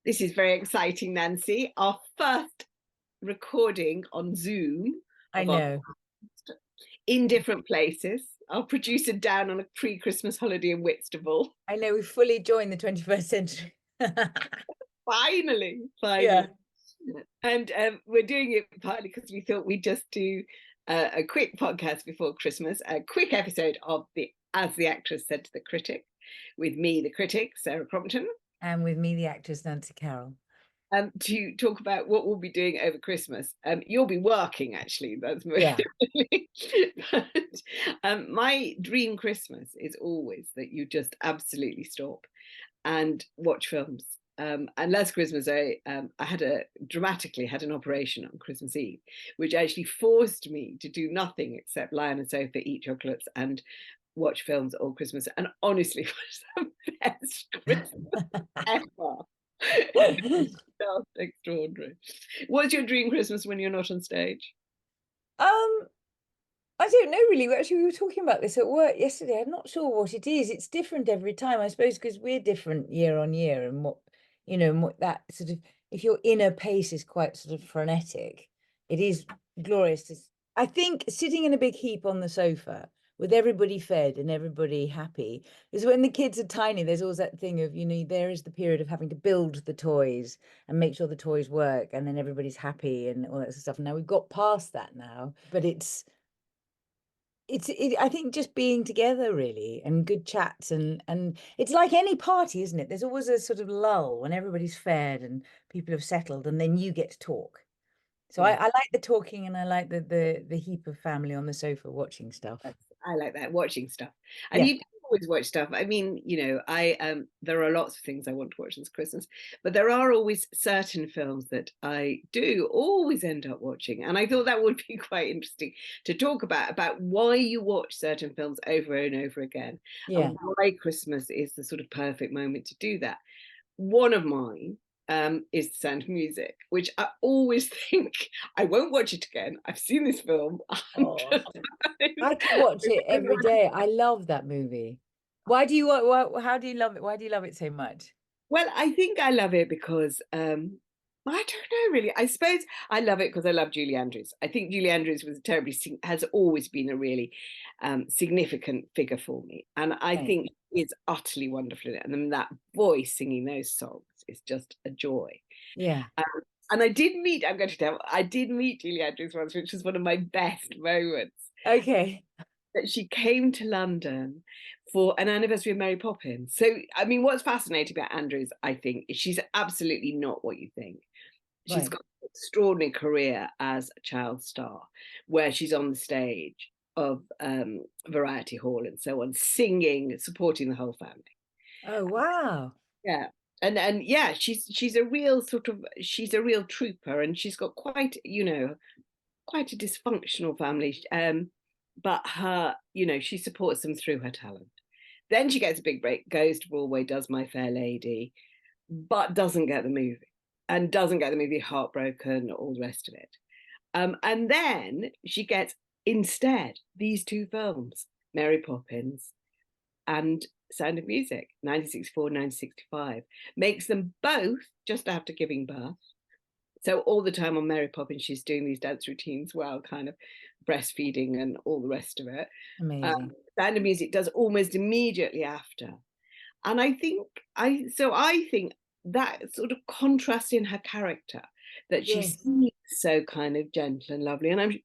This is very exciting, Nancy. Our first recording on Zoom I of our know. in different places. Our producer down on a pre-Christmas holiday in Whitstable. I know we fully joined the 21st century. Finally, Yeah. finally. And we're doing it partly because we thought we'd just do a quick podcast before Christmas, a quick episode of the As the Actress Said to the Critic, with me, the critic, Sarah Crompton. And with me, the actress Nancy Carroll. To talk about what we'll be doing over Christmas. You'll be working, actually. That's Yeah. but, my dream Christmas is always that you just absolutely stop and watch films. And last Christmas, I dramatically had an operation on Christmas Eve, which actually forced me to do nothing except lie on a sofa, eat chocolates, and watch films all Christmas. And honestly, it was the best Christmas ever. Just extraordinary. What's your dream Christmas when you're not on stage? Um, I don't know really. We were talking about this at work yesterday. I'm not sure what it is. It's different every time, I suppose, because we're different year on year, and and what that sort of, if your inner pace is quite sort of frenetic, it is glorious I think sitting in a big heap on the sofa with everybody fed and everybody happy is when the kids are tiny. There's always that thing of, there is the period of having to build the toys and make sure the toys work, and then everybody's happy and all that sort of stuff. Now we've got past that now, but I think just being together really, and good chats, and it's like any party, isn't it? There's always a sort of lull when everybody's fed and people have settled, and then you get to talk. So I Yeah. like the talking, and I like the heap of family on the sofa watching stuff. I like that, watching stuff. And Yeah. you do always watch stuff. I mean, I there are lots of things I want to watch this Christmas, but there are always certain films that I do always end up watching. And I thought that would be quite interesting to talk about why you watch certain films over and over again, Yeah. and why Christmas is the sort of perfect moment to do that. One of mine is The Sound of Music, which I always think I won't watch it again. I've seen this film a Oh, hundred I times. could watch it every day. I love that movie. How do you love it? Why do you love it so much? Well, I think I love it because I don't know really. I suppose I love it because I love Julie Andrews. I think Julie Andrews has always been a really significant figure for me, and I Right. think is utterly wonderful in it. And then that voice singing those songs is just a joy. Yeah. Um, and I did meet. I'm going to tell. I did meet Julie Andrews once, which was one of my best moments. Okay. That she came to London for an anniversary of Mary Poppins. So, I mean, what's fascinating about Andrews, I think, is she's absolutely not what you think. She's Right. got an extraordinary career as a child star, where she's on the stage of Variety Hall and so on, singing, supporting the whole family. Oh, wow. Yeah. And yeah, she's a real she's a real trooper, and she's got quite a dysfunctional family. But she supports them through her talent. Then she gets a big break, goes to Broadway, does My Fair Lady, but doesn't get the movie, and doesn't get the movie Heartbroken, all the rest of it. And then she gets instead these two films, Mary Poppins and Sound of Music, 1964, 1965, makes them both just after giving birth. So all the time on Mary Poppins, she's doing these dance routines while kind of breastfeeding and all the rest of it. Amazing. Sound of Music does almost immediately after. And I think that sort of contrast in her character, that she Yes. seems so kind of gentle and lovely, and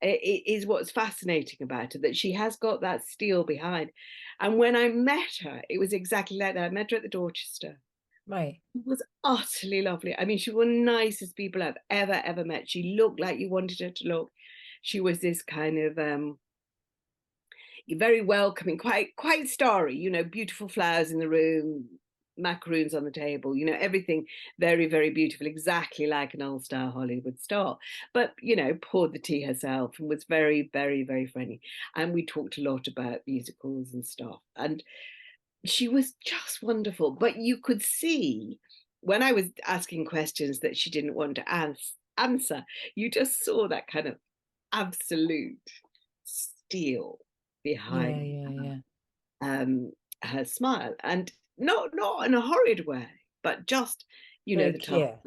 it is what's fascinating about her, that she has got that steel behind. And when I met her, it was exactly like that. I met her at the Dorchester. Right. It was utterly lovely. I mean, she was the nicest people I've ever met. She looked like you wanted her to look. She was this kind of very welcoming, quite starry, beautiful flowers in the room, macaroons on the table, everything very, very beautiful, exactly like an all-star Hollywood star. But, poured the tea herself and was very, very, very friendly. And we talked a lot about musicals and stuff. And she was just wonderful. But you could see when I was asking questions that she didn't want to answer, you just saw that kind of absolute steel Yeah, behind yeah, yeah. um, her smile, and not in a horrid way, but just the Very title. clear.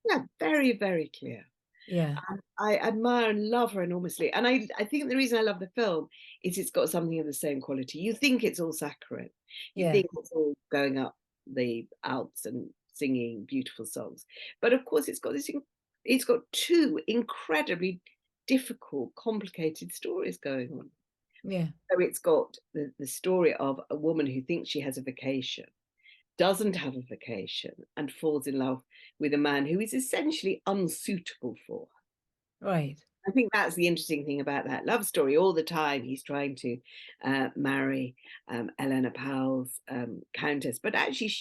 Yeah, very, very clear. Yeah. And I admire and love her enormously. And I think the reason I love the film is it's got something of the same quality. You think it's all saccharine. You Yeah. think it's all going up the Alps and singing beautiful songs. But of course it's got two incredibly difficult, complicated stories going on. Yeah. So it's got the story of a woman who thinks she has a vacation, doesn't have a vacation, and falls in love with a man who is essentially unsuitable for her. Right. I think that's the interesting thing about that love story. All the time, he's trying to marry Eleanor Powell's countess, but actually,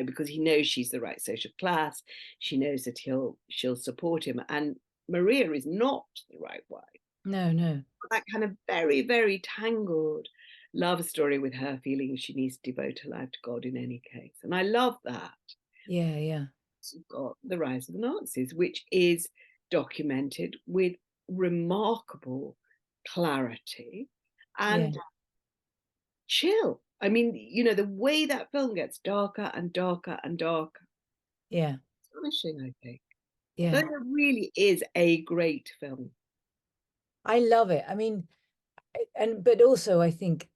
because he knows she's the right social class, she knows that she'll support him, and Maria is not the right wife. No, no. That kind of very, very tangled love story with her feeling she needs to devote her life to God in any case, and I love that. Yeah, yeah. You've got the rise of the Nazis, which is documented with remarkable clarity Yeah. and chill. I mean, the way that film gets darker and darker and darker. Yeah. Astonishing, I think. Yeah. But it really is a great film. I love it. I mean, but also I think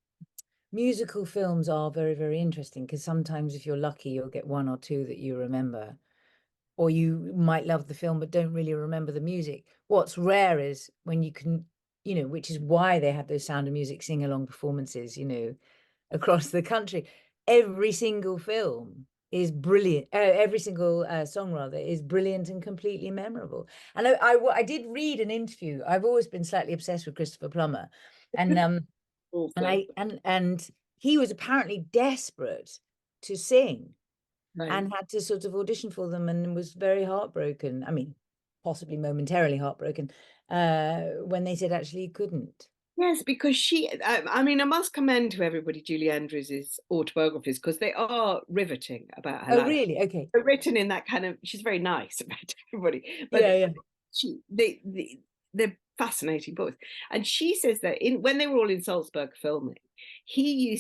musical films are very, very interesting because sometimes if you're lucky, you'll get one or two that you remember, or you might love the film but don't really remember the music. What's rare is when you can, which is why they have those Sound of Music sing-along performances, across the country. Every single film is brilliant. Every single song, rather, is brilliant and completely memorable. And I did read an interview. I've always been slightly obsessed with Christopher Plummer, and Also, and he was apparently desperate to sing right. and had to sort of audition for them and was very heartbroken. I mean, possibly momentarily heartbroken when they said actually he couldn't. Yes, because I mean, I must commend to everybody Julie Andrews' autobiographies because they are riveting about her Oh, life. really? Okay. They're written in that kind of, she's very nice about everybody, but Yeah, yeah, they're fascinating books. And she says that when they were all in Salzburg filming, she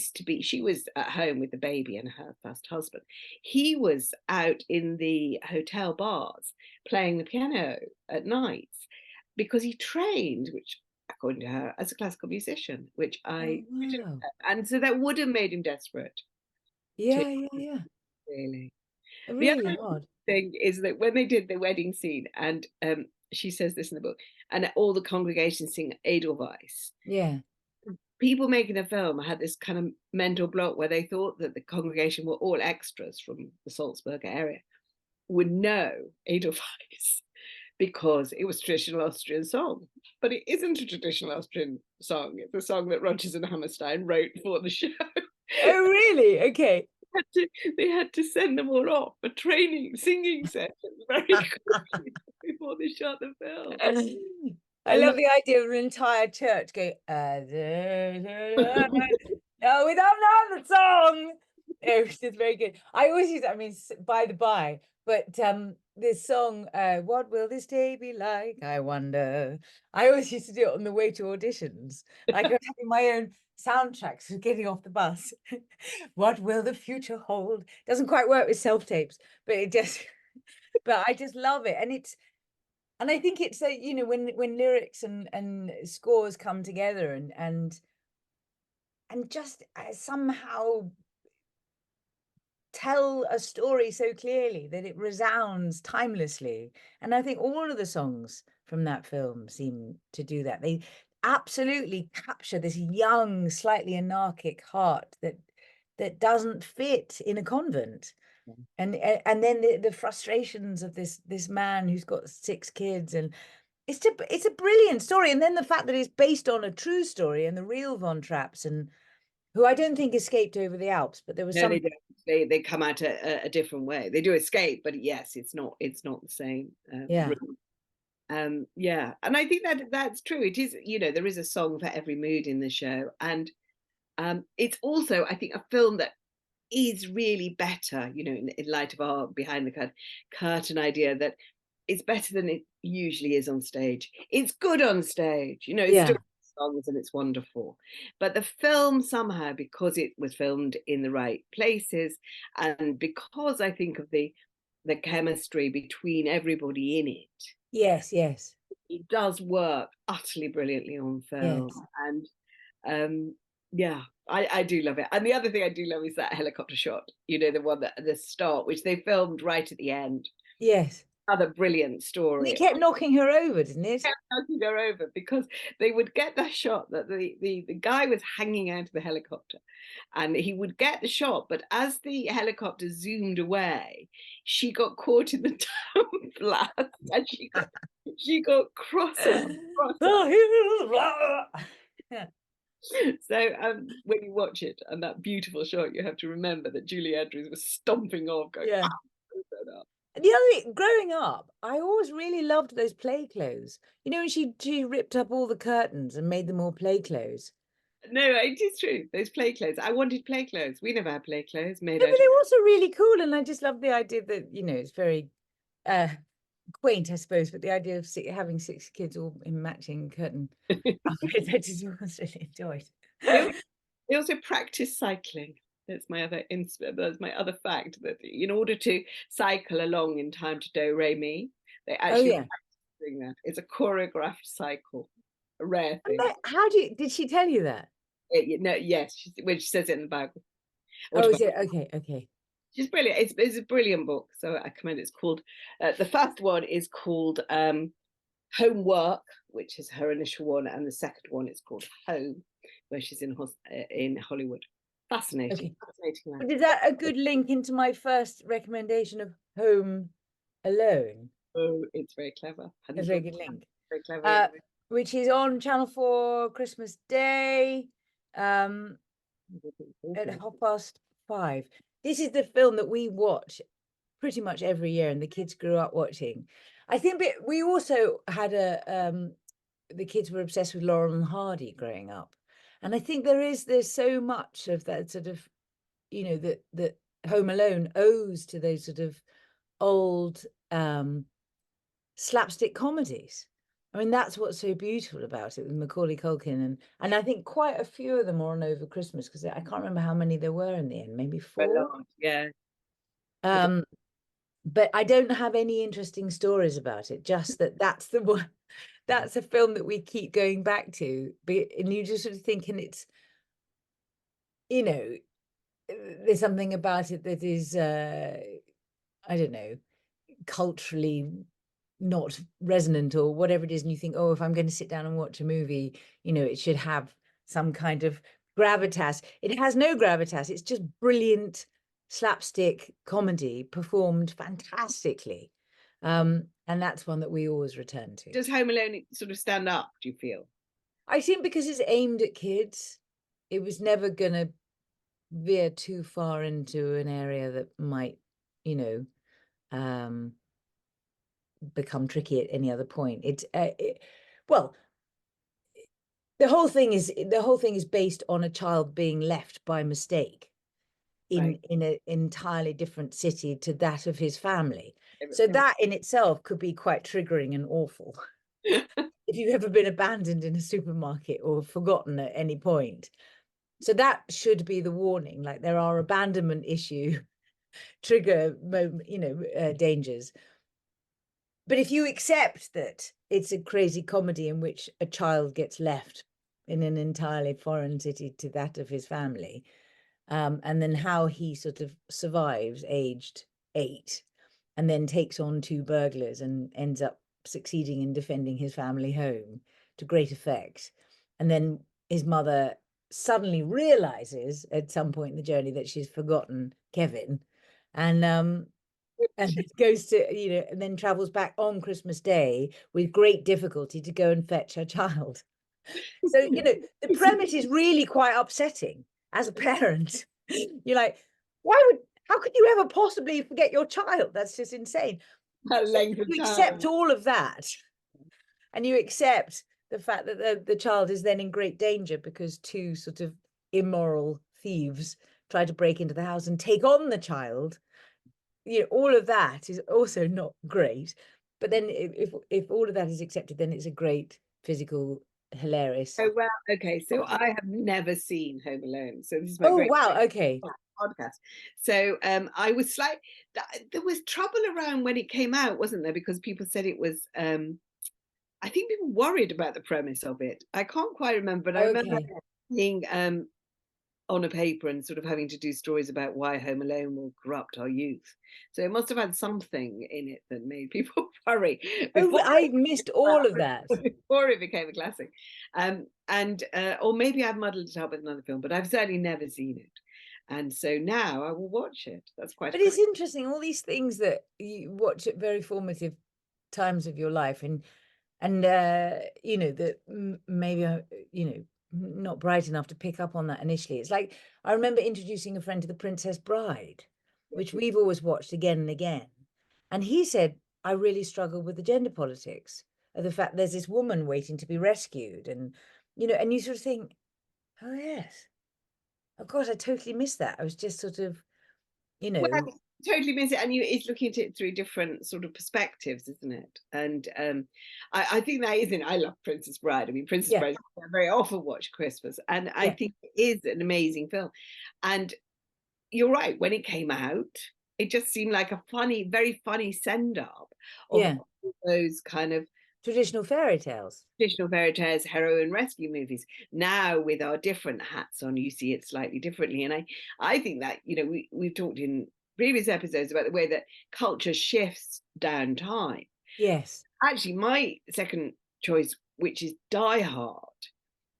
was at home with the baby and her first husband. He was out in the hotel bars playing the piano at nights because he trained, which according to her, as a classical musician, which Oh, I didn't wow. know. And so that would have made him desperate to Yeah, yeah, yeah. really. The Really other odd. thing is that when they did the wedding scene, and she says this in the book, and all the congregation sing Edelweiss, Yeah. people making the film had this kind of mental block where they thought that the congregation were all extras from the Salzburg area, would know Edelweiss because it was a traditional Austrian song. But it isn't a traditional Austrian song. It's a song that Rodgers and Hammerstein wrote for the show. Oh, really? Okay. They had to send them all off for training, singing sessions very quickly before they shot the film. I I love love the idea of an entire church going, no, we don't know the song. It was just very good. I always use, I mean, by the by, but this song, What Will This Day Be Like? I wonder. I always used to do it on the way to auditions. Like I was having my own soundtracks for getting off the bus. What will the future hold? Doesn't quite work with self-tapes, but but I just love it. And I think it's a, when lyrics and scores come together and just somehow tell a story so clearly that it resounds timelessly. And I think all of the songs from that film seem to do that. They absolutely capture this young, slightly anarchic heart that doesn't fit in a convent. And then the frustrations of this man who's got 6 kids, and it's a brilliant story. And then the fact that it's based on a true story and the real Von Trapps, and who I don't think escaped over the Alps, but there was No, some. they don't. They come out a different way. They do escape, but yes, it's not the same Yeah, route. Yeah, and I think that's true. It is, there is a song for every mood in the show, and it's also, I think, a film that is really better, in light of our behind the curtain idea that it's better than it usually is on stage. It's good on stage, it's yeah, still songs and it's wonderful. But the film somehow, because it was filmed in the right places, and because I think of the the chemistry between everybody in it. Yes, yes, It does work utterly brilliantly on yes, film, and yeah, I do love it. And the other thing I do love is that helicopter shot, you know, the one that at the start, which they filmed right at the end. yes. Another brilliant And it story. kept knocking her over, didn't it? Knocking her over because they would get that shot that the guy was hanging out of the helicopter, and he would get the shot, but as the helicopter zoomed away, she got caught in the down blast, and she got cross. Yeah. So when you watch it and that beautiful shot, you have to remember that Julie Andrews was stomping off, going, Yeah. ah, The other thing, growing up, I always really loved those play clothes. You know, when she ripped up all the curtains and made them all play clothes. no, it is true. Those play clothes. I wanted play clothes. We never had play clothes made No, out but of. they were also really cool, and I just love the idea that, you know, it's very uh quaint, I suppose, but the idea of having 6 kids all in matching curtain outfits, I just always really enjoyed. They also, they also practice cycling. That's my other fact, that in order to cycle along in time to do re mi, they Oh actually yeah. practice doing that. It's a choreographed cycle, a rare And thing. how did she tell you that? No, yes, when she says it in the Bible. Oh, is it? Okay, okay. She's brilliant. It's a brilliant book, so I commend it. It's called, the first one is called Homework, which is her initial one, and the second one is called Home, where she's in Hollywood. Fascinating, Okay. fascinating life. But is that a good link into my first recommendation of Home Alone? Oh, it's very clever. A Hadn't very thought good link. very clever. Yeah. Uh, which is on Channel 4 Christmas Day, at 5:30. This is the film that we watch pretty much every year, and the kids grew up watching. I think we also had the kids were obsessed with Laurel and Hardy growing up, and I think there's so much of that sort of, you know, that Home Alone owes to those sort of old slapstick comedies. I mean, that's what's so beautiful about it with Macaulay Culkin, and I think quite a few of them are on over Christmas, because I can't remember how many there were in the end, maybe A 4. lot, yeah. Um, but I don't have any interesting stories about it. Just that's the one. That's a film that we keep going back to, and you just sort of think, and it's, you know, there's something about it that is, I don't know, culturally not resonant or whatever it is, and you think, oh, if I'm going to sit down and watch a movie, you know, it should have some kind of gravitas. It has no gravitas. It's just brilliant slapstick comedy performed fantastically. And that's one that we always return to. Does Home Alone sort of stand up, do you feel? I think because it's aimed at kids, it was never going to veer too far into an area that might, you know, become tricky at any other point. Well, the whole thing is based on a child being left by mistake Right. in an entirely different city to that of his family. So Every- that in itself could be quite triggering and awful. If you've ever been abandoned in a supermarket or forgotten at any point. So that should be the warning. Like, there are abandonment issue trigger moment, you know, dangers. But if you accept that it's a crazy comedy in which a child gets left in an entirely foreign city to that of his family, and then how he sort of survives aged 8, and then takes on 2 burglars and ends up succeeding in defending his family home to great effect. And then his mother suddenly realizes at some point in the journey that she's forgotten Kevin, and goes to, you know, and then travels back on Christmas Day with great difficulty to go and fetch her child. So, you know, the premise is really quite upsetting as a parent. You're like, how could you ever possibly forget your child? That's just insane. That So length of you accept time. all of that, and you accept the fact that the child is then in great danger because 2 sort of immoral thieves try to break into the house and take on the child. You know, all of that is also not great. But then if all of that is accepted, then it's a great physical, hilarious. Oh well, okay. So I have never seen Home Alone, so this is my Oh great. wow, okay. podcast. So I was like, there was trouble around when it came out, wasn't there? Because people said it was. I think people worried about the premise of it. I can't quite remember, but I remember Okay. being on a paper and sort of having to do stories about why Home Alone will corrupt our youth. So it must have had something in it that made people worry Oh, before I missed all of that. before it became a classic. And or maybe I've muddled it up with another film, but I've certainly never seen it. And so now I will watch it. That's quite But a it's great. interesting, all these things that you watch at very formative times of your life, and you know, that maybe you know, not bright enough to pick up on that initially. It's like I remember introducing a friend to The Princess Bride, which we've always watched again and again, and he said, I really struggle with the gender politics of the fact there's this woman waiting to be rescued, and you know, and you sort of think, oh yes, of course, I totally missed that. I was just sort of, you know, Well, totally miss it, and it's looking at it through different sort of perspectives, isn't it? And I think that is it. I love Princess Bride. I mean, Princess yeah, Bride I very often watch Christmas, and I yeah, think it is an amazing film. And you're right, when it came out, it just seemed like a funny, very funny send up of yeah, all those kind of traditional fairy tales. traditional fairy tales, heroine rescue movies. Now, with our different hats on, you see it slightly differently. And I think that, we've talked in previous episodes about the way that culture shifts down time. Yes, Actually, my second choice, which is Die Hard,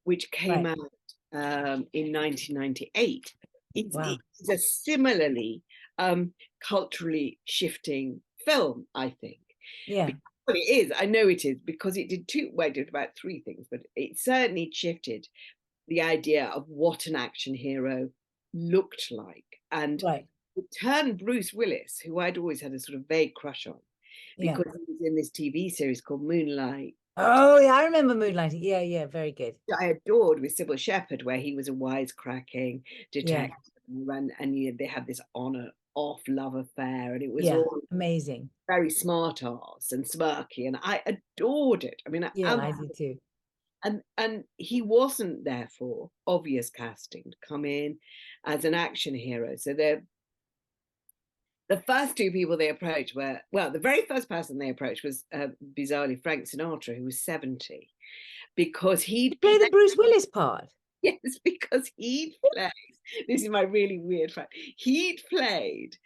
which came right. out in 1998, Wow. it's a similarly culturally shifting film, I think. Yeah, Well, it is. I know it is because it did two. Well, it did about three things, but it certainly shifted the idea of what an action hero looked like, and right. it turned Bruce Willis, who I'd always had a sort of vague crush on, Yeah. because he was in this TV series called Moonlight. Oh, yeah, I remember Moonlighting. Yeah, yeah, very good. I adored with Sybil Shepherd, where he was a wisecracking Yeah, detective, and they had this on off love affair, and it was yeah, all amazing. very smart ass and smirky, and I adored it. I mean, I Yeah, I absolutely. did too. And he wasn't therefore obvious casting to come in as an action hero. So the first two people they approached were, well, the very first person they approached was bizarrely Frank Sinatra, who was 70, because To he'd play the played. Bruce Willis part. Yes, because he'd played. This is my really weird fact. He'd played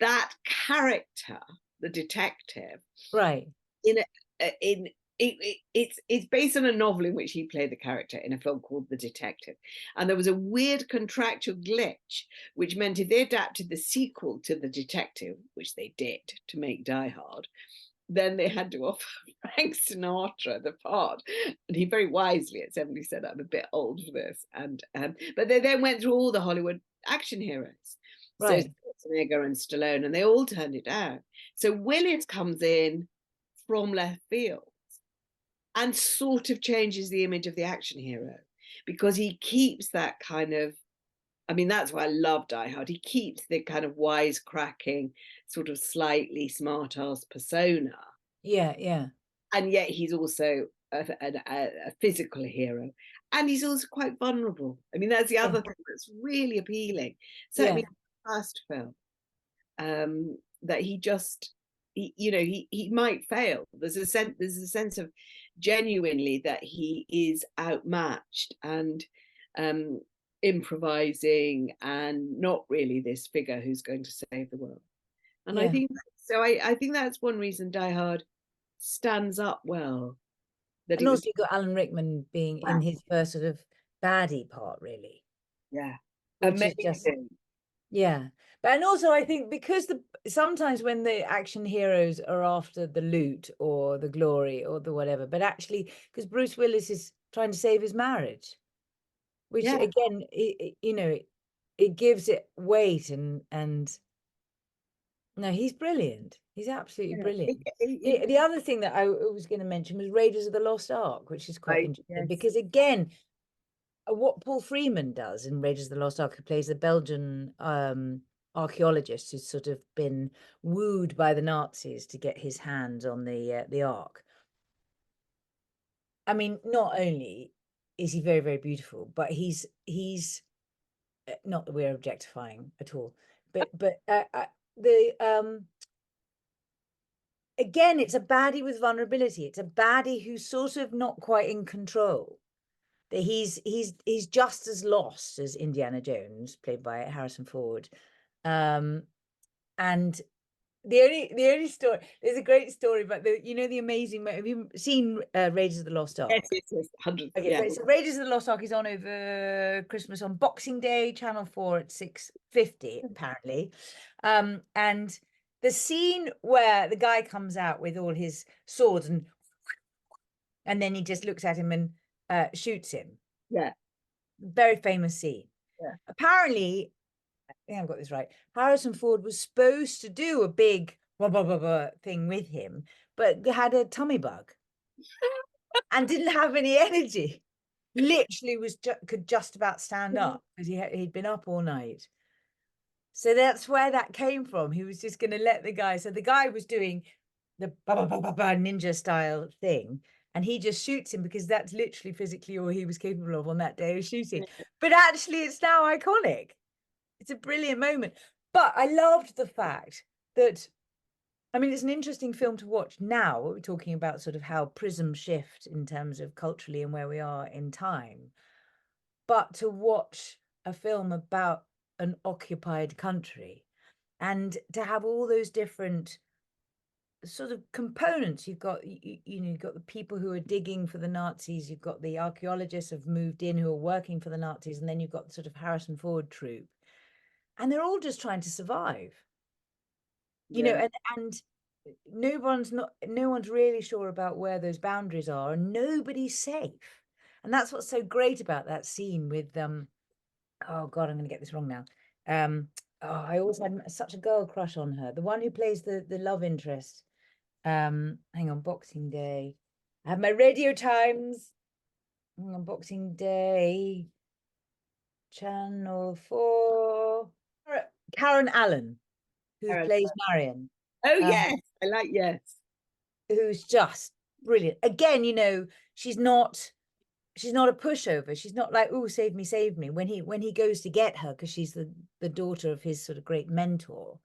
that character, the detective, Right. in it's based on a novel in which he played the character in a film called The Detective, and there was a weird contractual glitch which meant if they adapted the sequel to The Detective, which they did to make Die Hard, then they had to offer Frank Sinatra the part, and he very wisely at 70 said, "I'm a bit old for this." And but they then went through all the Hollywood action heroes, so Right. Schwarzenegger and Stallone, and they all turned it down. So Willis comes in from left field and sort of changes the image of the action hero, because he keeps that kind of, I mean, that's why I love Die Hard. He keeps the kind of wisecracking, sort of slightly smart ass persona, Yeah, yeah, and yet he's also a physical hero, and he's also quite vulnerable. I mean, that's the yeah, other thing that's really appealing. Certainly, yeah, in the first film, that he just, he might fail. There's a sense of genuinely that he is outmatched and um, improvising and not really this figure who's going to save the world. And I yeah. think so. I think that's one reason Die Hard stands up well. That And it was, also you got Alan Rickman being in his first sort of baddie part, really, yeah, which is just, amazing. yeah. But and also I think because sometimes when the action heroes are after the loot or the glory or the whatever, but actually because Bruce Willis is trying to save his marriage, which Yeah, again, you know, it gives it weight, and no, he's brilliant. He's absolutely yeah. brilliant. The other thing that I was going to mention was Raiders of the Lost Ark, which is quite Right, interesting yes, because again, what Paul Freeman does in Raiders of the Lost Ark, who plays the Belgian archaeologist who's sort of been wooed by the Nazis to get his hands on the Ark. I mean, not only is he very, very beautiful, but he's not that we're objectifying at all, but the again, it's a baddie with vulnerability. It's a baddie who's sort of not quite in control. That he's just as lost as Indiana Jones, played by Harrison Ford. And the only story, there's a great story about the amazing, have you seen Raiders of the Lost Ark? Yes, yes, yes, hundreds. Okay, Yeah, so Raiders of the Lost Ark is on over Christmas on Boxing Day, Channel 4 at 6:50 apparently. And the scene where the guy comes out with all his swords and then he just looks at him and shoots him. yeah, Very famous scene. yeah. Apparently, I think I've got this right. Harrison Ford was supposed to do a big blah, blah, blah, blah thing with him, but had a tummy bug and didn't have any energy. Literally could just about stand up because he'd been up all night. So that's where that came from. He was just going to let the guy. So the guy was doing the ninja style thing, and he just shoots him because that's literally physically all he was capable of on that day of shooting. But actually, it's now iconic. It's a brilliant moment. But I loved the fact that, I mean, it's an interesting film to watch now. We're talking about sort of how prisms shift in terms of culturally and where we are in time. But to watch a film about an occupied country and to have all those different sort of components. You've got you've got the people who are digging for the Nazis, you've got the archaeologists who've moved in who are working for the Nazis, and then you've got the sort of Harrison Ford troupe, and they're all just trying to survive, Yeah. and no one's really sure about where those boundaries are, and nobody's safe. And that's what's so great about that scene with oh god, I'm going to get this wrong now. I always had such a girl crush on her, the one who plays the love interest. Hang on, Boxing Day. I have my radio times. Hang on, Boxing Day. Channel 4. Karen Allen, who plays Marion. Oh Um, yes, I like yes. who's just brilliant. Again, she's not a pushover. She's not like, oh, save me. When he goes to get her, because she's the daughter of his sort of great mentor,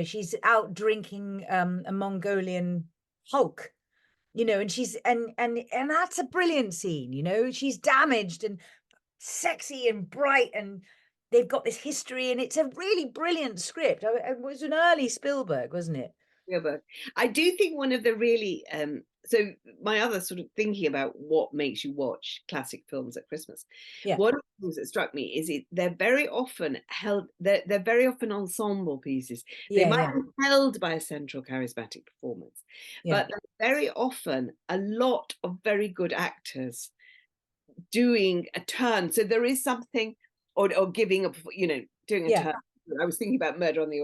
she's out drinking a Mongolian Hulk, and she's and that's a brilliant scene. She's damaged and sexy and bright, and they've got this history, and it's a really brilliant script. It was an early Spielberg, wasn't it? Yeah, but I do think one of the really so my other sort of thinking about what makes you watch classic films at Christmas. Yeah. One of the things that struck me is they're very often held, they're very often ensemble pieces. They might be held by a central charismatic performance, but very often a lot of very good actors doing a turn. So there is something, or giving up, doing a turn. I was thinking about Murder on the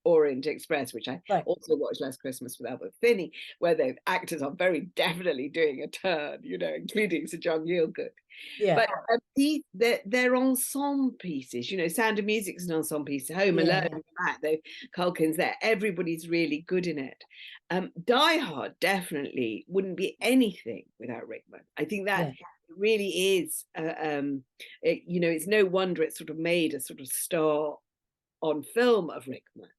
Orient Express, which I also watched last Christmas with Albert Finney, where the actors are very definitely doing a turn, including Sir John Gielgud. Yeah. But they're ensemble pieces. Sound of Music's an ensemble piece. Home Alone, Culkin's there. Everybody's really good in it. Die Hard definitely wouldn't be anything without Rickman. I think that really is. It's no wonder it sort of made a sort of star on film of Rickman,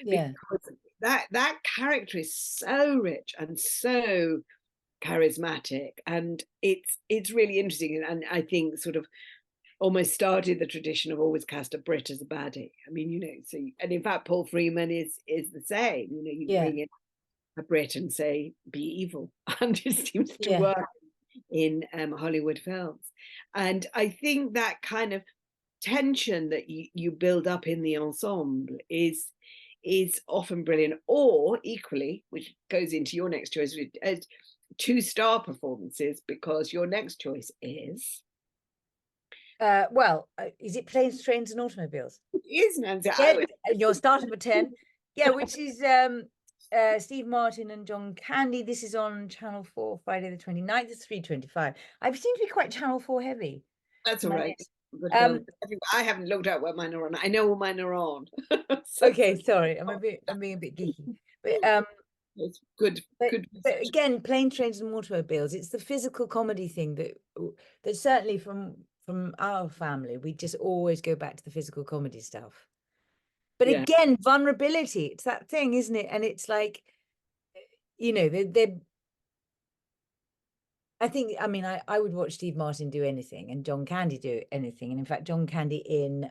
because that character is so rich and so charismatic, and it's really interesting, and I think sort of almost started the tradition of always cast a Brit as a baddie. I mean, so, and in fact Paul Freeman is the same. You bring in a Brit and say be evil, and it seems to work in Hollywood films. And I think that kind of tension that you build up in the ensemble is often brilliant, or equally, which goes into your next choice, two-star performances, because your next choice is is it Planes, Trains and Automobiles? It is, Nancy. You're starting with 10. Which is Steve Martin and John Candy. This is on Channel 4 Friday the 29th. It's 3:25. I seem to be quite Channel 4 heavy. That's all right. I haven't looked at what mine are on. I know all mine are on. Okay, sorry, I'm being a bit geeky, but it's good. But again, Planes, Trains and Automobiles, it's the physical comedy thing that certainly from from our family, we just always go back to the physical comedy stuff. But Yeah. again, vulnerability, it's that thing, isn't it? And it's like, you know, they're I think, I mean, I would watch Steve Martin do anything and John Candy do anything. And in fact, John Candy in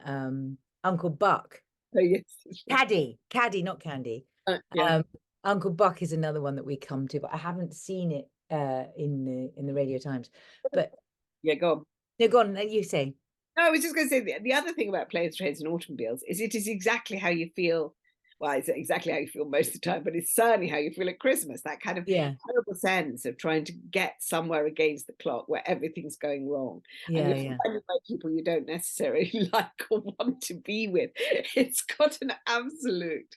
Uncle Buck, Oh, yes. Caddy, not Candy. Yeah. Uncle Buck is another one that we come to, but I haven't seen it in the Radio Times. But Yeah, go on. no, go on, you say. No, I was just going to say the other thing about planes, trains, and automobiles is it is exactly how you feel. Well, it's exactly how you feel most of the time, but it's certainly how you feel at Christmas. That kind of Yeah, terrible sense of trying to get somewhere against the clock where everything's going wrong, and yeah, you're yeah, surrounded by people you don't necessarily like or want to be with. It's got an absolute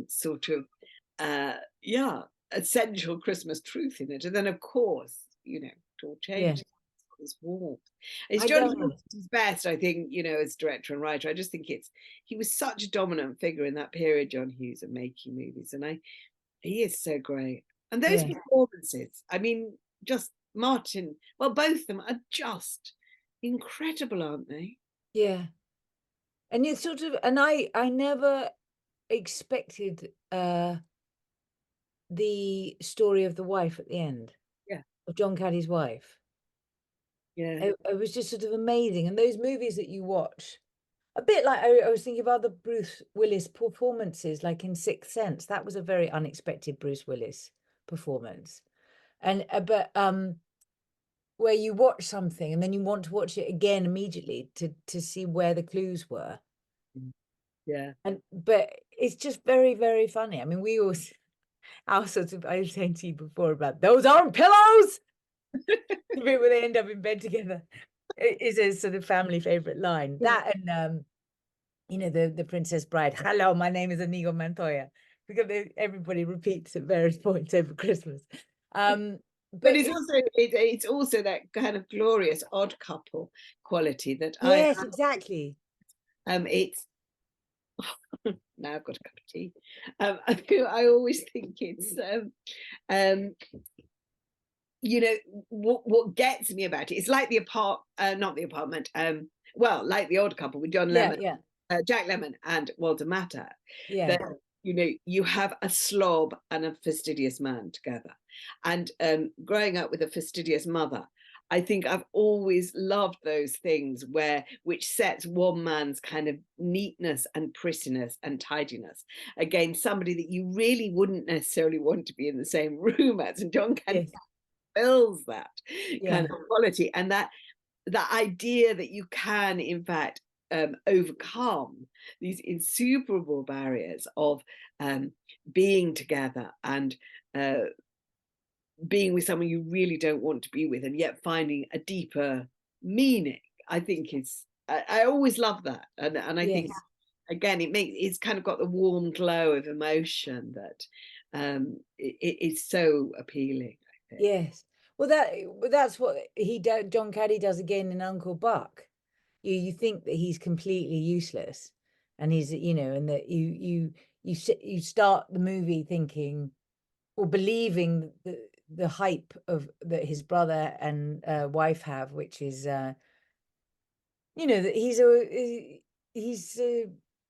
sort of yeah, essential Christmas truth in it, and then of course, you know, it all yeah. changes. This warmth. It's I John don't Hughes know. at his best, I think, you know, as director and writer. I just think he was such a dominant figure in that period, John Hughes, of making movies. And he is so great. And those Yeah, performances, I mean, just Martin, well, both of them are just incredible, aren't they? yeah. And it's sort of, and I never expected the story of the wife at the end, Yeah, of John Caddy's wife. yeah. It was just sort of amazing. And those movies that you watch, a bit like I was thinking about the Bruce Willis performances, like in Sixth Sense. That was a very unexpected Bruce Willis performance. And but where you watch something and then you want to watch it again immediately to see where the clues were. Yeah. And but it's just very, very funny. I mean, we always our sort of I was saying to you before about those aren't pillows. The bit where they end up in bed together is a sort of family favorite line. That and you know, the Princess Bride. Hello, my name is Inigo Montoya. Because everybody repeats at various points over Christmas. But But it's also that kind of glorious odd couple quality that yes, exactly. it's now I've got a cup of tea. I always think it's um, you know, what gets me about it, it's like not the apartment, well, like the odd couple with John Yeah, Lemon, yeah, Jack Lemmon and Walter Matthau, yeah, that you know you have a slob and a fastidious man together. And growing up with a fastidious mother, I think I've always loved those things which sets one man's kind of neatness and prettiness and tidiness against somebody that you really wouldn't necessarily want to be in the same room as. And John Candy yes, fills that kind yeah, of quality, and that idea that you can in fact overcome these insuperable barriers of being together and being with someone you really don't want to be with, and yet finding a deeper meaning. I think is I always love that, and I think yes, again it's kind of got the warm glow of emotion that it's so appealing, I think. yes. Well, that's what John Caddy does again in Uncle Buck. You think that he's completely useless, and he's you know, and that you start the movie thinking or believing the hype of that his brother and wife have, which is you know that he's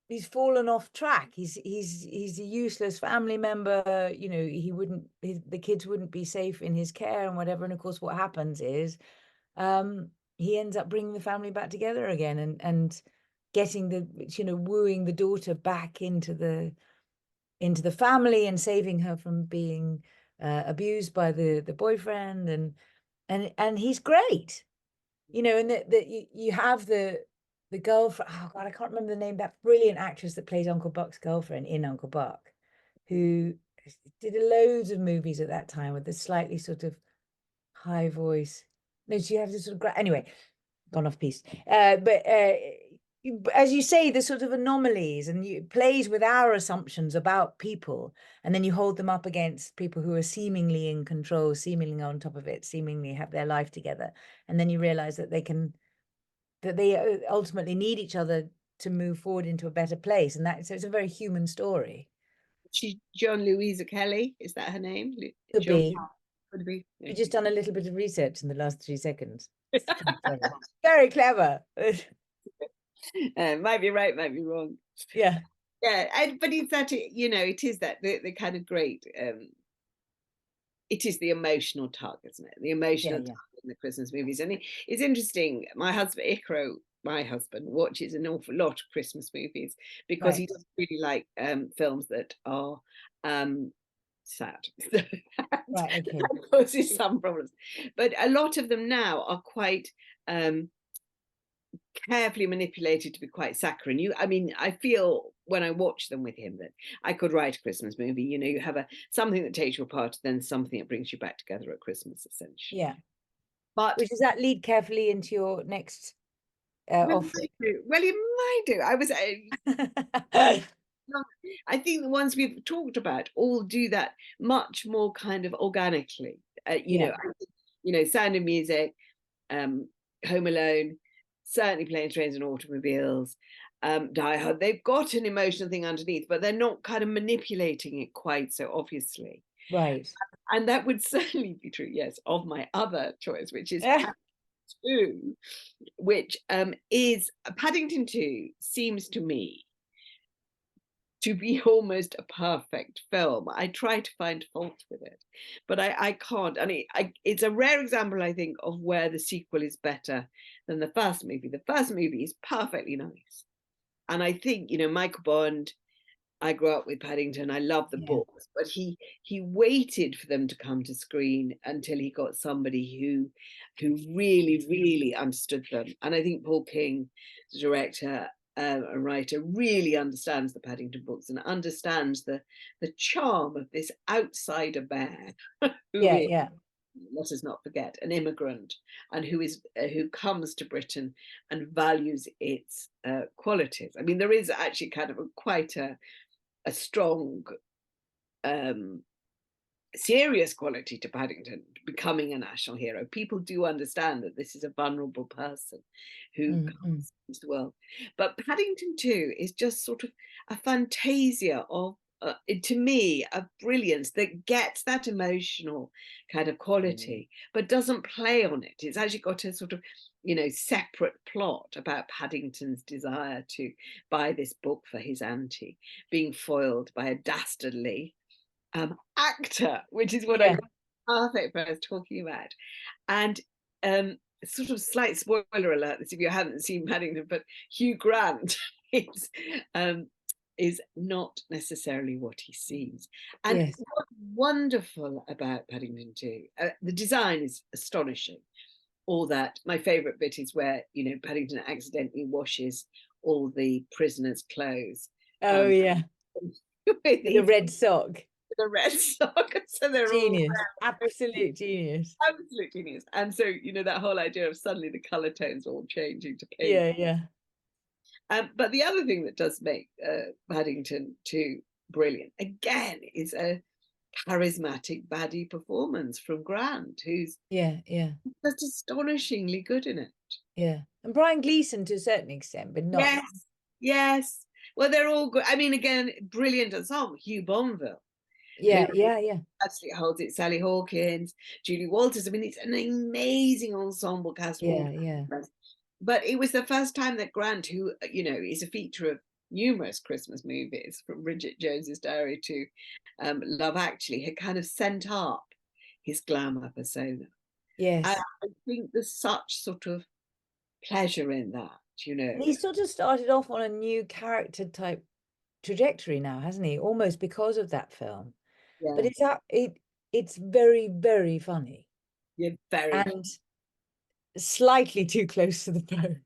he's fallen off track. He's a useless family member. You know, the kids wouldn't be safe in his care and whatever. And of course, what happens is he ends up bringing the family back together again and getting wooing the daughter back into the family and saving her from being abused by the boyfriend and he's great, you know, and that you have the girlfriend. Oh God, I can't remember the name. That brilliant actress that plays Uncle Buck's girlfriend in Uncle Buck, who did loads of movies at that time with this slightly sort of high voice. No, she has this sort of anyway, gone off piece. But as you say, the sort of anomalies and you plays with our assumptions about people, and then you hold them up against people who are seemingly in control, seemingly on top of it, seemingly have their life together, and then you realize that they ultimately need each other to move forward into a better place, and so it's a very human story. She John Louisa Kelly, is that her name? Could John. be. Would be. Yeah. You've just done a little bit of research in the last 3 seconds. It's very clever. Very clever. Might be right, might be wrong. Yeah. Yeah, but it's that, you know, it is that the kind of great it is the emotional tug, isn't it? The emotional Yeah. tug in the Christmas movies. And it's interesting. My husband, Ikro, my husband, watches an awful lot of Christmas movies because he Right. doesn't really like films that are sad. Right. That Okay. causes some problems. But a lot of them now are quite carefully manipulated to be quite saccharine. I mean, I feel when I watch them with him that I could write a Christmas movie. You know, you have something that takes you apart, then something that brings you back together at Christmas, essentially. Yeah. But Which does that lead carefully into your next well, offering? it might do. I think the ones we've talked about all do that much more kind of organically. Yeah. Sound of Music, Home Alone, certainly Planes, Trains and Automobiles, Die Hard. They've got an emotional thing underneath, but they're not kind of manipulating it quite so obviously. Right. And that would certainly be true, yes, of my other choice, which is Yeah. Paddington 2, which is Paddington 2 seems to me to be almost a perfect film. I try to find fault with it, but I can't. I mean, it's a rare example, I think, of where the sequel is better than the first movie. The first movie is perfectly nice. And I think, Michael Bond, I grew up with Paddington. I love the Yeah. books, but he waited for them to come to screen until he got somebody who really, really understood them. And I think Paul King, the director and writer, really understands the Paddington books and understands the charm of this outsider bear who Yeah. is, Yeah. let us not forget, an immigrant, and who comes to Britain and values its qualities. I mean, there is actually kind of quite a strong serious quality to Paddington becoming a national hero. People do understand that this is a vulnerable person who comes into the world. But Paddington 2 is just sort of a fantasia of, to me, a brilliance that gets that emotional kind of quality, but doesn't play on it. It's actually got a sort of, separate plot about Paddington's desire to buy this book for his auntie, being foiled by a dastardly actor, which is what I Yeah. got perfect for us talking about. And sort of slight spoiler alert, if you haven't seen Paddington, but Hugh Grant is not necessarily what he seems. And Yes. what's wonderful about Paddington 2, the design is astonishing. All that, my favorite bit is where, Paddington accidentally washes all the prisoners' clothes. Oh yeah. With With a red sock. the red sock, so they're all Genius. Absolute genius. absolute genius. And so, that whole idea of suddenly the color tones all changing to pink. Yeah. Yeah. But the other thing that does make Paddington 2 brilliant, again, is a charismatic baddie performance from Grant, who's Yeah. Yeah. just astonishingly good in it. Yeah. And Brian Gleeson to a certain extent, but not. Yes, yes. Well, they're all good. I mean, again, brilliant ensemble. Hugh Bonville, who Yeah. Yeah. Yeah. absolutely holds it. Sally Hawkins, Julie Walters. I mean, it's an amazing ensemble cast. All Yeah. Yeah. but it was the first time that Grant, who is a feature of numerous Christmas movies, from Bridget Jones's Diary to Love Actually, had kind of sent up his glamour persona. Yes. And I think there's such sort of pleasure in that. And he sort of started off on a new character type trajectory now, hasn't he? Almost because of that film. But Yeah, it's very, very funny you're very and slightly too close to the bone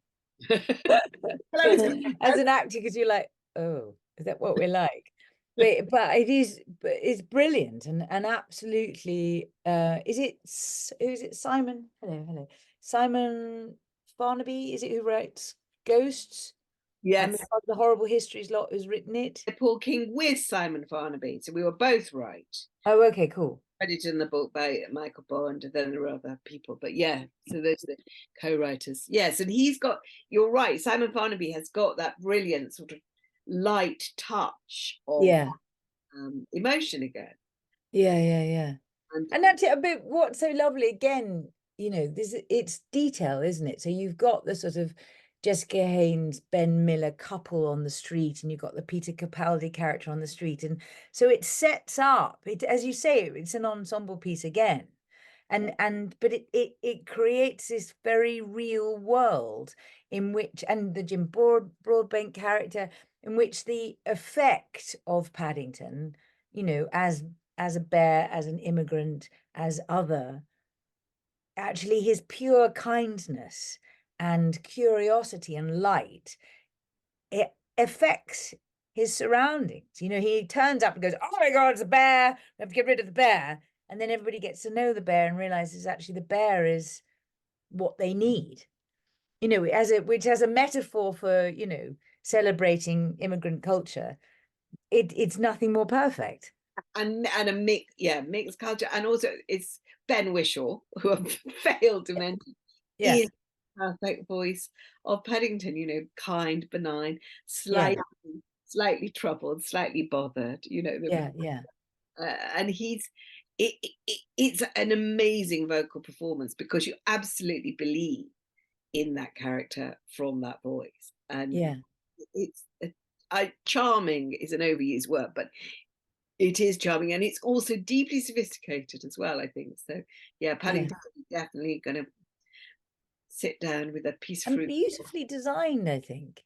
close. as an actor, because you're like, oh, is that what we're like? But it's brilliant and absolutely is it Simon? Hello. Simon Farnaby, is it, who writes Ghosts? And Yes, because the Horrible Histories lot who's written it. Paul King with Simon Farnaby, so we were both right. Oh, okay, cool. Credited in the book by Michael Bond, and then there are other people, but yeah, so those are the co-writers. Yes, and you're right, Simon Farnaby has got that brilliant sort of light touch of Yeah. emotion again. Yeah. And that's it. But what's so lovely again, you know, this it's detail, isn't it? So you've got the sort of Jessica Haynes, Ben Miller couple on the street, and you've got the Peter Capaldi character on the street, and so it sets up it, as you say, it's an ensemble piece again, and but it creates this very real world in which, and the Broadbent character, in which the effect of Paddington, you know, as a bear, as an immigrant, as other, actually his pure kindness and curiosity and light, it affects his surroundings. You know, he turns up and goes, "Oh my God, it's a bear. We have to get rid of the bear." And then everybody gets to know the bear and realizes actually the bear is what they need. You know, as a which as a metaphor for, you know, celebrating immigrant culture, it's nothing more perfect. And a mixed culture, and also it's Ben Whishaw, who I've failed to mention, Yeah, is the perfect voice of Paddington. You know, kind, benign, yeah, slightly troubled, slightly bothered. You know, yeah, yeah, and it's an amazing vocal performance because you absolutely believe in that character from that voice, and yeah, it's charming is an overused word, but it is charming, and it's also deeply sophisticated as well, I think. So yeah, yeah. Paddington is definitely going to sit down with a piece of And fruit. beautifully designed, I think.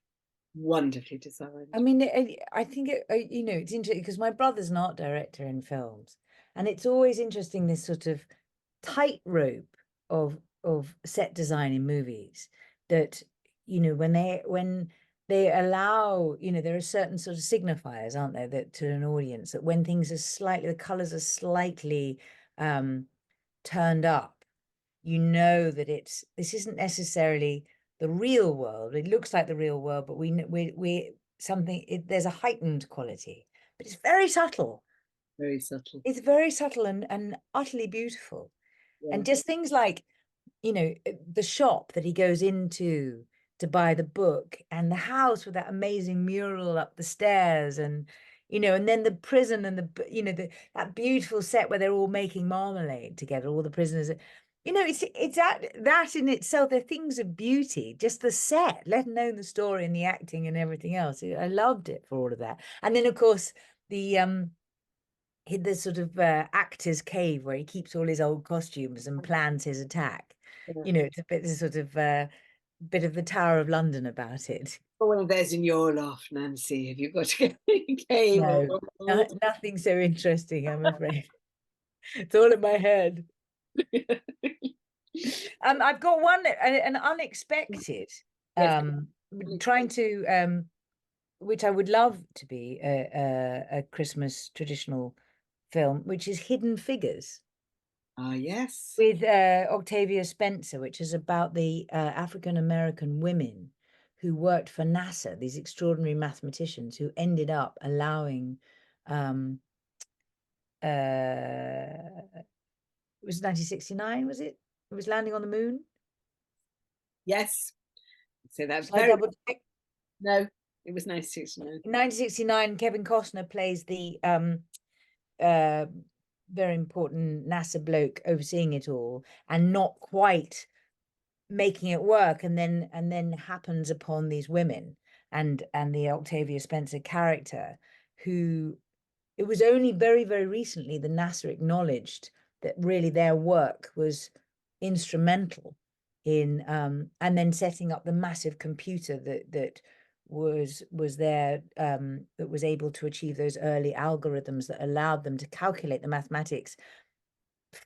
Wonderfully I designed. mean, I think you know, it's interesting because my brother's an art director in films, and it's always interesting this sort of tightrope of set design in movies that, you know, when they allow, you know, there are certain sort of signifiers, aren't there, that to an audience, that when things are slightly, the colors are slightly um turned up, you know that this isn't necessarily the real world. It looks like the real world, but we something there's a heightened quality, but it's very subtle. Very subtle. It's very subtle and utterly beautiful. Yeah. And just things like, you know, the shop that he goes into to buy the book, and the house with that amazing mural up the stairs, and you know, and then the prison and the, you know, that beautiful set where they're all making marmalade together, all the prisoners. You know, it's that in itself, they're things of beauty, just the set, let alone the story and the acting and everything else. I loved it for all of that. And then of course the sort of actor's cave where he keeps all his old costumes and plans his attack. Yeah. You know, it's a bit sort of bit of the Tower of London about it. But one of those in your loft, Nancy, have you got to get a game or No, nothing so interesting, I'm afraid. It's all in my head. I've got one, an unexpected, yes. um, trying to, which I would love to be a Christmas traditional film, which is Hidden Figures, Ah, yes. with Octavia Spencer, which is about the African American women who worked for NASA, these extraordinary mathematicians who ended up allowing, um, it was 1969, was it? It was landing on the moon. Yes. So that So I very double check. no, it was 1969. In 1969, Kevin Costner plays the uh, very important NASA bloke overseeing it all and not quite making it work, and then happens upon these women and the Octavia Spencer character, who, it was only very, very recently the NASA acknowledged that really their work was instrumental in and then setting up the massive computer that was there, that was able to achieve those early algorithms that allowed them to calculate the mathematics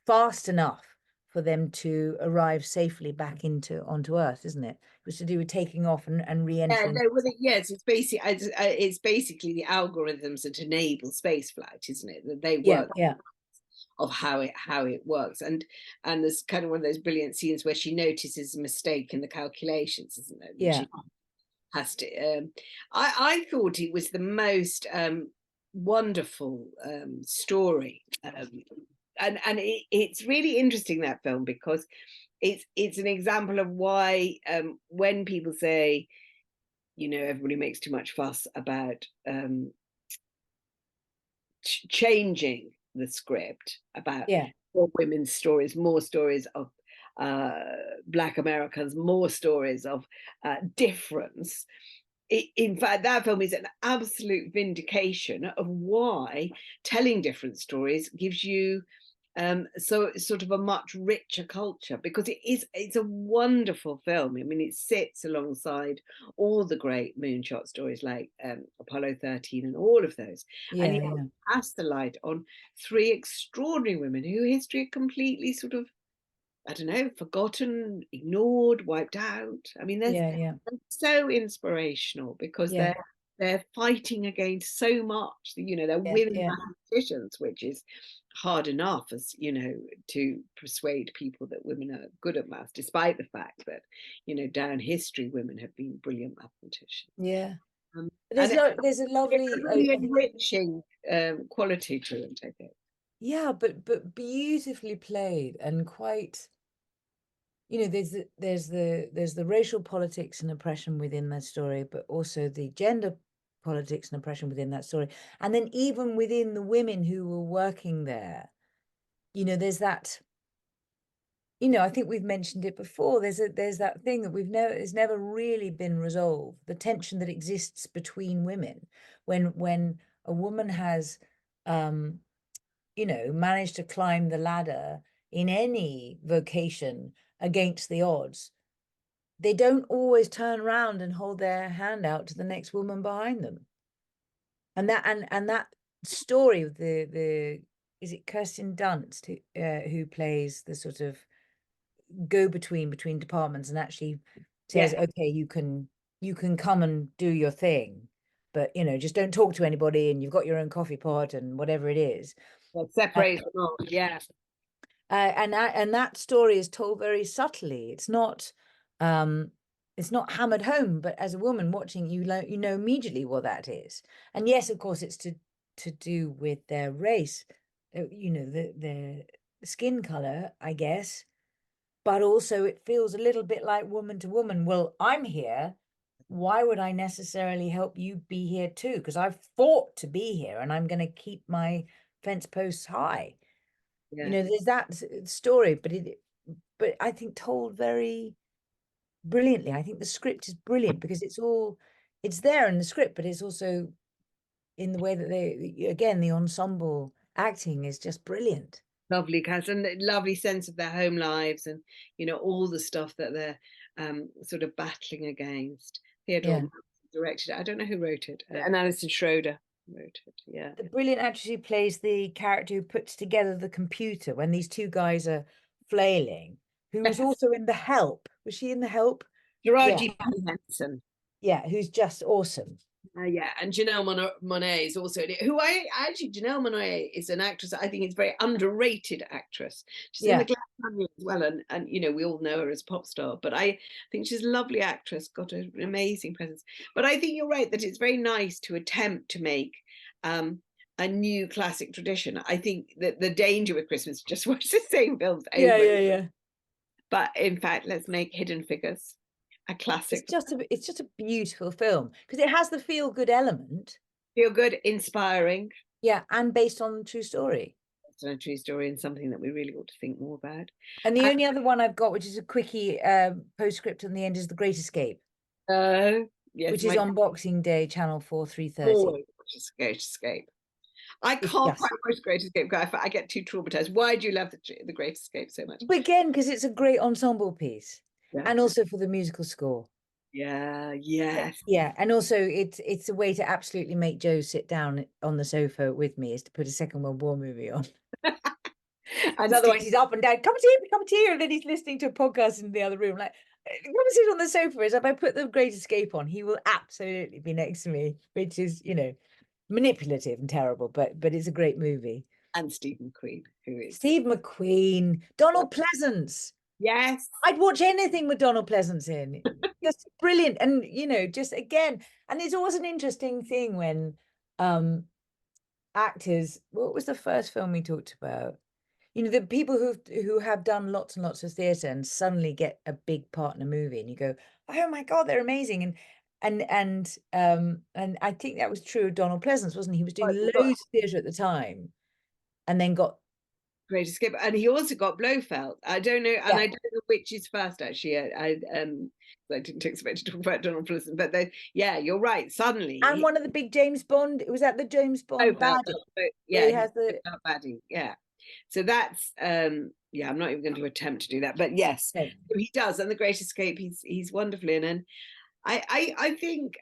fast enough for them to arrive safely back into onto Earth, isn't it? It was to do with taking off and Yeah, re-entering. no, well, yes, it's basically the algorithms that enable space flight, isn't it? That they Yeah, work yeah, of how it works, and there's kind of one of those brilliant scenes where she notices a mistake in the calculations, isn't it? And yeah, she has to. I thought it was the most wonderful story, and it's really interesting, that film, because it's an example of why when people say, you know, everybody makes too much fuss about changing the script, about yeah, more women's stories, more stories of uh, Black Americans, more stories of difference. In fact, that film is an absolute vindication of why telling different stories gives you so sort of a much richer culture, because it's a wonderful film. I mean, it sits alongside all the great moonshot stories like Apollo 13 and all of those, and Yeah, yet yeah, casts the light on three extraordinary women who history had completely sort of, I don't know, forgotten, ignored, wiped out. I mean, yeah, yeah, they're so inspirational because yeah, they're fighting against so much. You know, they're yeah, women yeah, mathematicians, which is hard enough, as you know, to persuade people that women are good at maths, despite the fact that, you know, down history, women have been brilliant mathematicians. yeah. And There's a it's lovely, a really I think, enriching quality to it, I think. yeah, but beautifully played and quite, there's the racial politics and oppression within that story, but also the gender politics and oppression within that story. And then even within the women who were working there, there's that, I think we've mentioned it before. There's that thing that has never really been resolved. The tension that exists between women when a woman has managed to climb the ladder in any vocation against the odds, they don't always turn around and hold their hand out to the next woman behind them. And that story of the is it Kirsten Dunst who plays the sort of go between departments and actually says, Yeah, okay, you can come and do your thing, but just don't talk to anybody, and you've got your own coffee pot and whatever it is. that uh, separates them all. Yeah, and that story is told very subtly. Um it's not hammered home, but as a woman watching, you know immediately what that is. And yes, of course, it's to do with their race, their skin color, I guess. But also it feels a little bit like woman to woman. Well, I'm here. Why would I necessarily help you be here too? Because I've fought to be here, and I'm going to keep my fence posts high. yeah. There's that story, but I think told very brilliantly. I think the script is brilliant because it's there in the script, but it's also in the way that again, the ensemble acting is just brilliant. Lovely cast and lovely sense of their home lives, and you know, all the stuff that they're sort of battling against. Theodore Yeah. Mann directed it. I don't know who wrote it, and Alison Schroeder wrote it. Yeah, The brilliant actress who plays the character who puts together the computer when these two guys are flailing, who was yes. also in The Help. Was she in The Help? Yeah, Taraji P. Henson. yeah, who's just awesome. Yeah, and Monet is also in it. Who I actually, Janelle Monáe is an actress I think is a very underrated actress. She's in the Yeah, Glass Onion as well, and you know, we all know her as a pop star. But I think she's a lovely actress, got an amazing presence. But I think you're right that it's very nice to attempt to make um, a new classic tradition. I think that the danger with Christmas is just watch the same films yeah, over. yeah, yeah. But in fact, let's make Hidden Figures a classic. It's just a beautiful film because it has the feel good element. Feel good, inspiring. Yeah, and based on true story. It's a true story and something that we really ought to think more about. And the And, only other one I've got, which is a quickie postscript on the end, is The Great Escape, yes, which is my on Boxing Day, Channel 4, 3:30. always watches Great Escape. I It's can't quite just watch Great Escape. I get too traumatized. Why do you love the Great Escape so much? again because it's a great ensemble piece, Yeah, and also for the musical score. yeah, yes. Yeah, and also it's a way to absolutely make Joe sit down on the sofa with me is to put a Second World War movie on. Because And Steve, otherwise he's up and down, come and see me, come and see you, and then he's listening to a podcast in the other room. Like, come and sit on the sofa. As if I put The Great Escape on, he will absolutely be next to me, which is, manipulative and terrible, but it's a great movie. and Stephen Queen, who is Steve McQueen, Donald Pleasance. yes, I'd watch anything with Donald Pleasance in. Just brilliant. And just again, and it's always an interesting thing when um actors, what was the first film we talked about? The people who have done lots and lots of theatre and suddenly get a big part in a movie and you go, oh my God, they're amazing. And I think that was true of Donald Pleasance, wasn't he? He was doing but you've got loads of theatre at the time and then got Great Escape, and he also got Blofeld. I don't know, and Yeah. I don't know which is first actually. I didn't expect to talk about Donald Pleasant, but yeah, you're right. And Suddenly, one of the big James Bond, it was at the James Bond Blofeld, baddie. yeah, He he's has the Baddie, yeah. So that's yeah, I'm not even going to attempt to do that, but yes, no, he does. And The Great Escape, he's wonderful in, and I think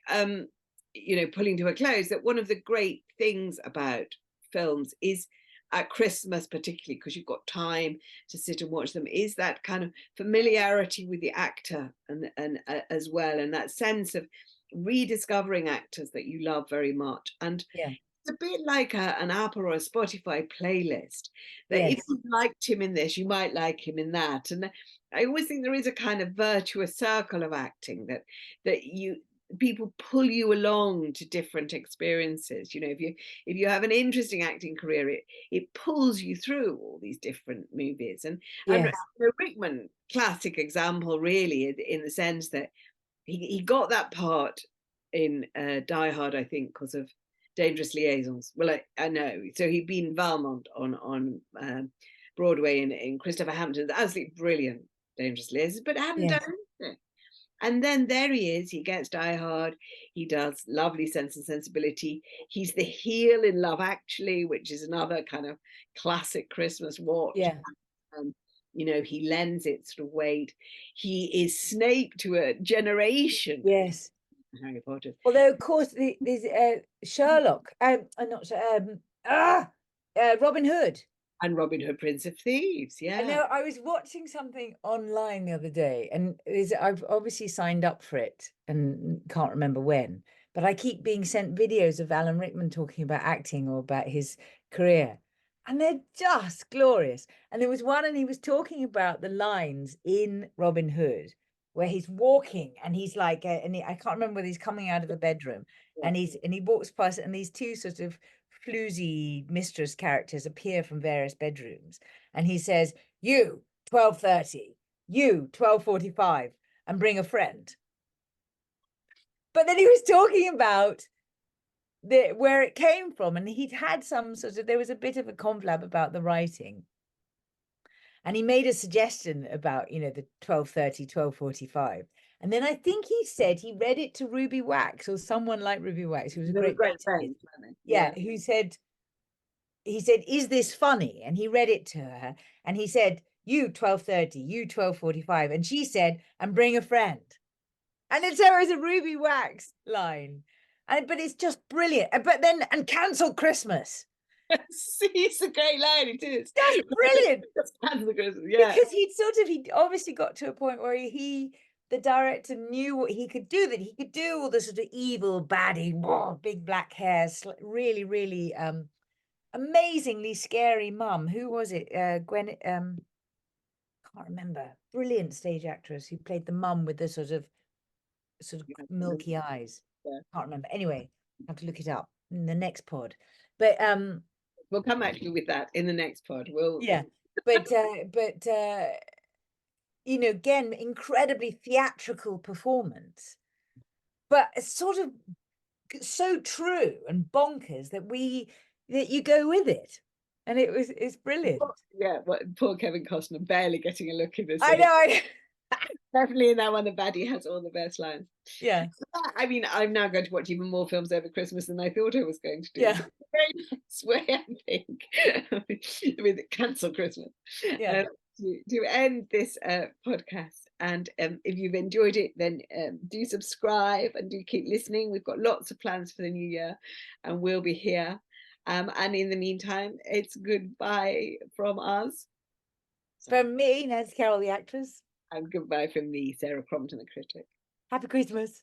you know, pulling to a close, that one of the great things about films is at Christmas, particularly because you've got time to sit and watch them, is that kind of familiarity with the actor and as well, and that sense of rediscovering actors that you love very much. And yeah, it's a bit like an Apple or a Spotify playlist, that if yes, you liked him in this, you might like him in that. And I always think there is a kind of virtuous circle of acting, that you people pull you along to different experiences. You know, if you have an interesting acting career, it pulls you through all these different movies. And yes, Rickman, classic example, really, in the sense that he got that part in Die Hard, I think, because of Dangerous Liaisons. Well, I know. So he'd been Valmont on Broadway in Christopher Hampton's absolutely brilliant Dangerous Liaisons, but hadn't done yes, anything. And then there he is. He gets Die Hard. He does lovely Sense and Sensibility. He's the heel in Love Actually, which is another kind of classic Christmas watch. yeah, Um, you know, he lends it sort of weight. He is Snape to a generation. yes. Harry Potter Although, of course, there's Sherlock, not Robin Hood. and Robin Hood, Prince of Thieves. I Yeah, know I was watching something online the other day, and I've obviously signed up for it and can't remember when, but I keep being sent videos of Alan Rickman talking about acting or about his career, and they're just glorious. And there was one, and he was talking about the lines in Robin Hood where he's walking and he's like, I can't remember whether he's coming out of the bedroom, yeah. and he walks past, and these two sort of floozy mistress characters appear from various bedrooms, and he says, you 12:30, you 12:45, and bring a friend. But then he was talking about where it came from, and he'd had some sort of, there was a bit of a conflab about the writing, and he made a suggestion about, the 12:30, 12:45, and then I think he said he read it to Ruby Wax, or someone like Ruby Wax, who was a They were great great mate of his. friends, weren't they? Yeah, Yeah. who said, he said, is this funny? And he read it to her, and he said, you 12:30, you 12:45, and she said, and bring a friend. And it's there is a Ruby Wax line, but it's just brilliant. But then, and cancel Christmas. It's a great line. It is. That's brilliant. Yeah. Because he'd obviously got to a point where the director, knew what he could do, that he could do all the sort of evil baddie, big black hair, really, really amazingly scary mum. Who was it? Gwen, can't remember. Brilliant stage actress who played the mum with the sort of milky eyes. Yeah. Can't remember. Anyway, I have to look it up in the next pod. But We'll come back to you with that in the next pod. yeah. But again, incredibly theatrical performance, but it's sort of so true and bonkers that you go with it. And it's brilliant. Yeah, poor Kevin Costner barely getting a look in this. I know. Definitely in that one, the baddie has all the best lines. Yeah. I mean, I'm now going to watch even more films over Christmas than I thought I was going to do. Yeah. So very nice way, I think, with cancel Christmas. Yeah. To end this podcast, and if you've enjoyed it, then do subscribe and do keep listening. We've got lots of plans for the new year, and we'll be here. And in the meantime, it's goodbye from us. From me, Nancy Carroll, the actress. And goodbye from me, Sarah Crompton, the critic. Happy Christmas.